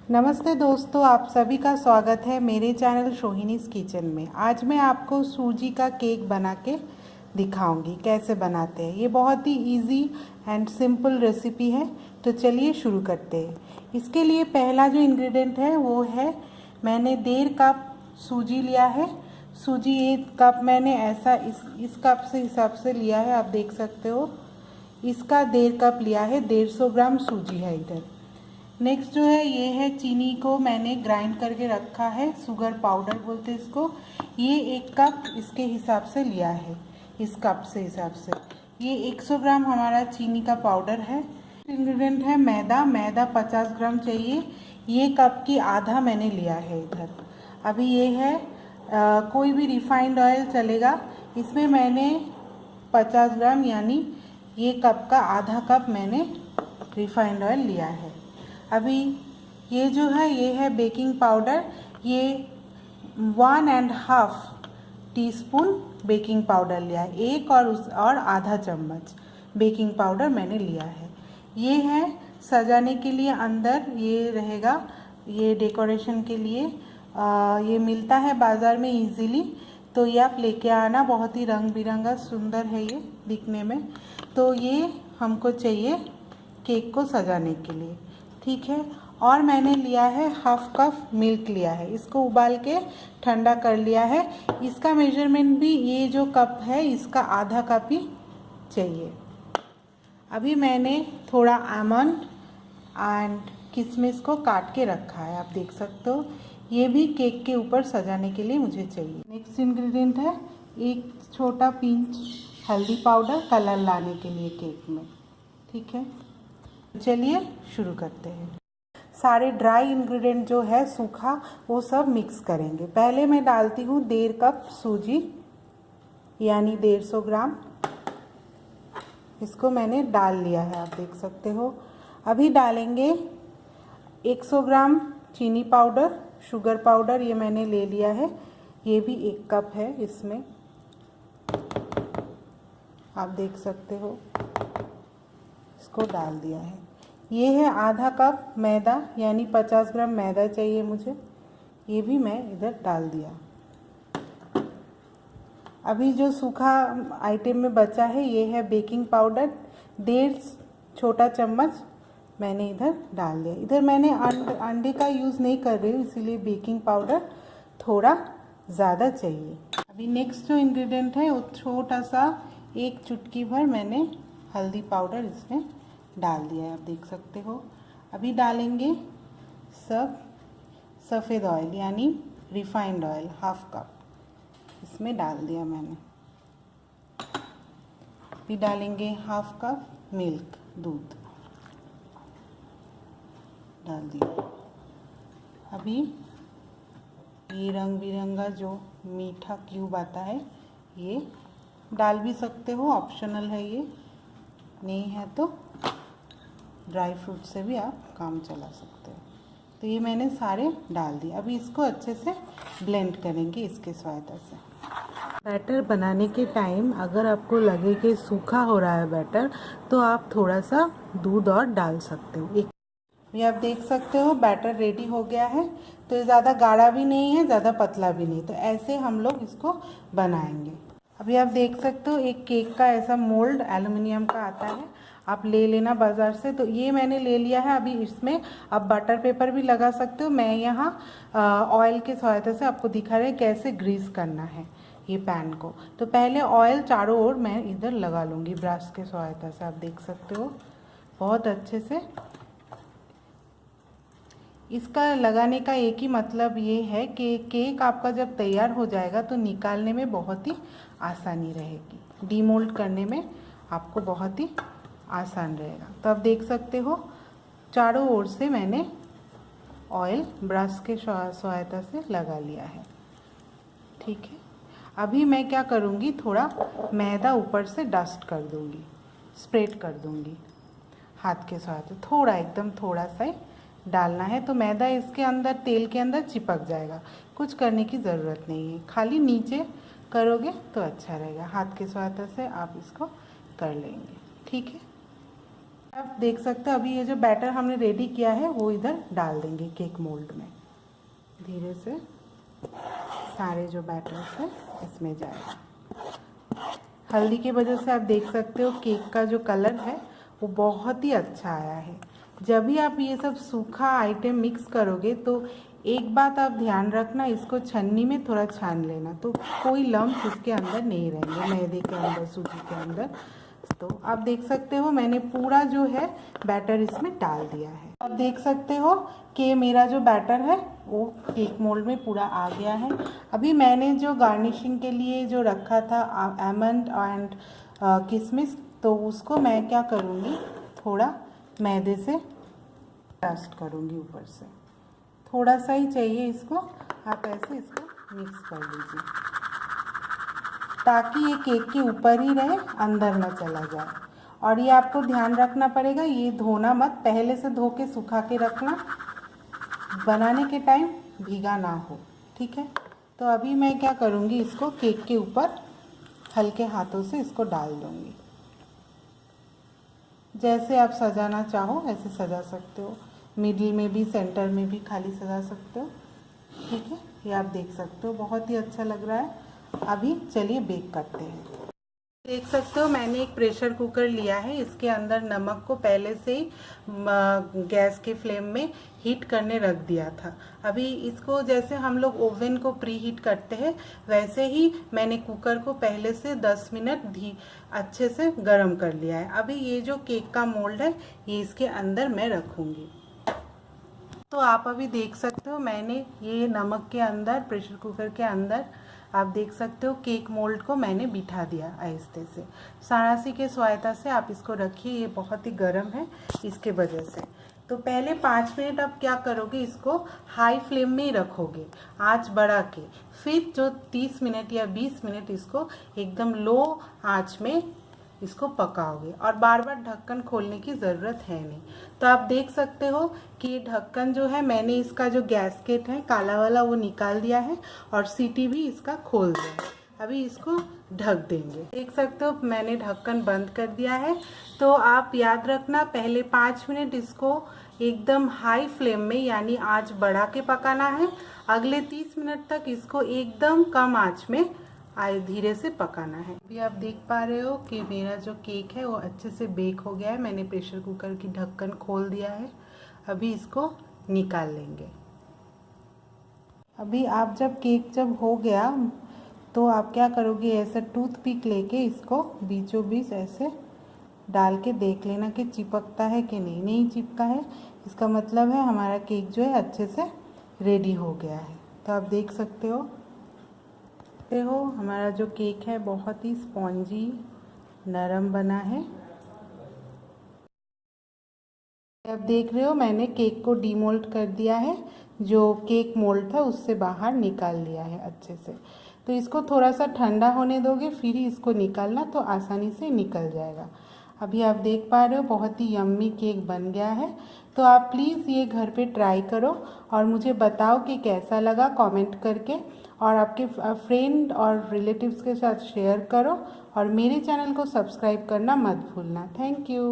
नमस्ते दोस्तों, आप सभी का स्वागत है मेरे चैनल सोहिनीज़ किचन में। आज मैं आपको सूजी का केक बना के दिखाऊंगी कैसे बनाते हैं। ये बहुत ही इजी एंड सिंपल रेसिपी है, तो चलिए शुरू करते हैं। इसके लिए पहला जो इंग्रेडिएंट है वो है, मैंने 1.5 कप सूजी लिया है। सूजी 1 कप मैंने ऐसा इस कप से हिसाब से लिया है, आप देख सकते हो। इसका 1.5 कप लिया है, 150 ग्राम सूजी है इधर। नेक्स्ट जो है ये है, चीनी को मैंने ग्राइंड करके रखा है, शुगर पाउडर बोलते हैं इसको। ये 1 कप इसके हिसाब से लिया है, इस कप से हिसाब से। ये 100 ग्राम हमारा चीनी का पाउडर है। इंग्रेडिएंट है मैदा। मैदा 50 ग्राम चाहिए। ये कप की आधा मैंने लिया है इधर। अभी ये है कोई भी रिफाइंड ऑयल चलेगा। इसमें मैंने 50 ग्राम यानी ये कप का आधा कप मैंने रिफाइंड ऑयल लिया है। अभी ये जो है ये है बेकिंग पाउडर। ये 1.5 टीस्पून बेकिंग पाउडर लिया है। एक और आधा चम्मच बेकिंग पाउडर मैंने लिया है। ये है सजाने के लिए, अंदर ये रहेगा, ये डेकोरेशन के लिए। ये मिलता है बाज़ार में इजीली, तो ये आप लेके आना। बहुत ही रंग बिरंगा सुंदर है ये दिखने में। तो ये हमको चाहिए केक को सजाने के लिए, ठीक है। और मैंने लिया है 1/2 कप मिल्क लिया है। इसको उबाल के ठंडा कर लिया है। इसका मेजरमेंट भी ये जो कप है इसका आधा कप ही चाहिए। अभी मैंने थोड़ा आमंड एंड किशमिश को काट के रखा है, आप देख सकते हो। ये भी केक के ऊपर सजाने के लिए मुझे चाहिए। नेक्स्ट इंग्रेडिएंट है 1 छोटा पिंच हल्दी पाउडर, कलर लाने के लिए केक में, ठीक है। चलिए शुरू करते हैं। सारे ड्राई इंग्रेडिएंट जो है सूखा, वो सब मिक्स करेंगे। पहले मैं डालती हूँ 1.5 कप सूजी यानी 150 ग्राम। इसको मैंने डाल लिया है, आप देख सकते हो। अभी डालेंगे 100 ग्राम चीनी पाउडर, शुगर पाउडर, ये मैंने ले लिया है। ये भी 1 कप है इसमें, आप देख सकते हो। इसको डाल दिया है। ये है आधा कप मैदा यानी 50 ग्राम मैदा चाहिए मुझे, ये भी मैं इधर डाल दिया। अभी जो सूखा आइटम में बचा है ये है बेकिंग पाउडर, 1.5 छोटा चम्मच मैंने इधर डाल दिया। इधर मैंने अंडे का यूज़ नहीं कर रही हूँ, इसीलिए बेकिंग पाउडर थोड़ा ज़्यादा चाहिए। अभी नेक्स्ट जो इंग्रेडिएंट है वो छोटा सा 1 चुटकी भर मैंने हल्दी पाउडर इसमें डाल दिया है, आप देख सकते हो। अभी डालेंगे सफ़ेद ऑयल यानी रिफाइंड ऑयल, 1/2 कप इसमें डाल दिया मैंने। अभी डालेंगे 1/2 कप मिल्क, दूध डाल दिया। अभी ये रंग बिरंगा जो मीठा क्यूब आता है ये डाल भी सकते हो, ऑप्शनल है ये। नहीं है तो ड्राई फ्रूट से भी आप काम चला सकते हो। तो ये मैंने सारे डाल दिए। अभी इसको अच्छे से ब्लेंड करेंगे इसके सहायता से। बैटर बनाने के टाइम अगर आपको लगे कि सूखा हो रहा है बैटर, तो आप थोड़ा सा दूध और डाल सकते हो। ये आप देख सकते हो बैटर रेडी हो गया है। तो ये ज़्यादा गाढ़ा भी नहीं है, ज़्यादा पतला भी नहीं। तो ऐसे हम लोग इसको बनाएंगे। अभी आप देख सकते हो एक केक का ऐसा मोल्ड एल्युमिनियम का आता है, आप ले लेना बाज़ार से। तो ये मैंने ले लिया है। अभी इसमें आप बटर पेपर भी लगा सकते हो। मैं यहाँ ऑयल के सहायता से आपको दिखा रहे कैसे ग्रीस करना है ये पैन को। तो पहले ऑयल चारों ओर मैं इधर लगा लूँगी ब्रश के सहायता से, आप देख सकते हो बहुत अच्छे से। इसका लगाने का एक ही मतलब ये है कि केक आपका जब तैयार हो जाएगा तो निकालने में बहुत ही आसानी रहेगी, डीमोल्ड करने में आपको बहुत ही आसान रहेगा। तो आप देख सकते हो चारों ओर से मैंने ऑयल ब्रश के सहायता से लगा लिया है, ठीक है। अभी मैं क्या करूँगी, थोड़ा मैदा ऊपर से डस्ट कर दूँगी, स्प्रेड कर दूँगी हाथ के सहायता। थोड़ा, एकदम थोड़ा सा ही डालना है। तो मैदा इसके अंदर, तेल के अंदर चिपक जाएगा। कुछ करने की ज़रूरत नहीं है, खाली नीचे करोगे तो अच्छा रहेगा। हाथ के सहायता से आप इसको कर लेंगे, ठीक है। आप देख सकते हो अभी ये जो बैटर हमने रेडी किया है वो इधर डाल देंगे केक मोल्ड में। धीरे से सारे जो बैटर्स है इसमें जाएगा। हल्दी की वजह से आप देख सकते हो केक का जो कलर है वो बहुत ही अच्छा आया है। जब भी आप ये सब सूखा आइटम मिक्स करोगे तो एक बात आप ध्यान रखना, इसको छन्नी में थोड़ा छान लेना तो कोई लम्स इसके अंदर नहीं रहेंगे, मैदे के अंदर, सूजी के अंदर। तो आप देख सकते हो मैंने पूरा जो है बैटर इसमें डाल दिया है। आप देख सकते हो कि मेरा जो बैटर है वो केक मोल्ड में पूरा आ गया है। अभी मैंने जो गार्निशिंग के लिए जो रखा था आमंड एंड किशमिश, तो उसको मैं क्या करूँगी, थोड़ा मैदे से डस्ट करूँगी ऊपर से। थोड़ा सा ही चाहिए इसको, आप ऐसे इसको मिक्स कर लीजिए ताकि ये केक के ऊपर ही रहे, अंदर ना चला जाए। और ये आपको ध्यान रखना पड़ेगा, ये धोना मत, पहले से धो के सुखा के रखना, बनाने के टाइम भीगा ना हो, ठीक है। तो अभी मैं क्या करूँगी, इसको केक के ऊपर हल्के हाथों से इसको डाल दूँगी। जैसे आप सजाना चाहो ऐसे सजा सकते हो, मिडिल में भी, सेंटर में भी खाली सजा सकते हो, ठीक है। ये आप देख सकते हो बहुत ही अच्छा लग रहा है। अभी चलिए बेक करते हैं। देख सकते हो मैंने एक प्रेशर कुकर लिया है, इसके अंदर नमक को पहले से ही गैस के फ्लेम में हीट करने रख दिया था। अभी इसको जैसे हम लोग ओवन को प्री हीट करते हैं वैसे ही मैंने कुकर को पहले से 10 मिनट अच्छे से गर्म कर लिया है। अभी ये जो केक का मोल्ड है ये इसके अंदर मैं रखूँगी। तो आप अभी देख सकते हो मैंने ये नमक के अंदर, प्रेशर कुकर के अंदर आप देख सकते हो केक मोल्ड को मैंने बिठा दिया आहिस्ते से। सारासी के सहायता से आप इसको रखिए, ये बहुत ही गर्म है इसके वजह से। तो पहले 5 मिनट आप क्या करोगे, इसको हाई फ्लेम में ही रखोगे आंच बढ़ा के, फिर जो 30 मिनट या 20 मिनट इसको एकदम लो आंच में इसको पकाओगे और बार बार ढक्कन खोलने की ज़रूरत है नहीं। तो आप देख सकते हो कि ये ढक्कन जो है मैंने इसका जो गैसकेट है काला वाला वो निकाल दिया है और सीटी भी इसका खोल दिया है। अभी इसको ढक देंगे। देख सकते हो मैंने ढक्कन बंद कर दिया है। तो आप याद रखना पहले 5 मिनट इसको एकदम हाई फ्लेम में यानी आंच बढ़ा के पकाना है। अगले 30 मिनट तक इसको एकदम कम आंच में धीरे से पकाना है। अभी आप देख पा रहे हो कि मेरा जो केक है वो अच्छे से बेक हो गया है। मैंने प्रेशर कुकर की ढक्कन खोल दिया है। अभी इसको निकाल लेंगे। अभी आप जब हो गया तो आप क्या करोगे, ऐसा टूथपिक लेके इसको बीचों बीच ऐसे डाल के देख लेना कि चिपकता है कि नहीं। नहीं चिपका है इसका मतलब है हमारा केक जो है अच्छे से रेडी हो गया है। तो आप देख सकते हो हमारा जो केक है बहुत ही स्पॉन्जी नरम बना है। आप देख रहे हो मैंने केक को डीमोल्ड कर दिया है, जो केक मोल्ड था उससे बाहर निकाल लिया है अच्छे से। तो इसको थोड़ा सा ठंडा होने दोगे फिर ही इसको निकालना, तो आसानी से निकल जाएगा। अभी आप देख पा रहे हो बहुत ही यम्मी केक बन गया है। तो आप प्लीज़ ये घर पे ट्राई करो और मुझे बताओ कि कैसा लगा कमेंट करके, और आपके फ्रेंड और रिलेटिव्स के साथ शेयर करो और मेरे चैनल को सब्सक्राइब करना मत भूलना। Thank you.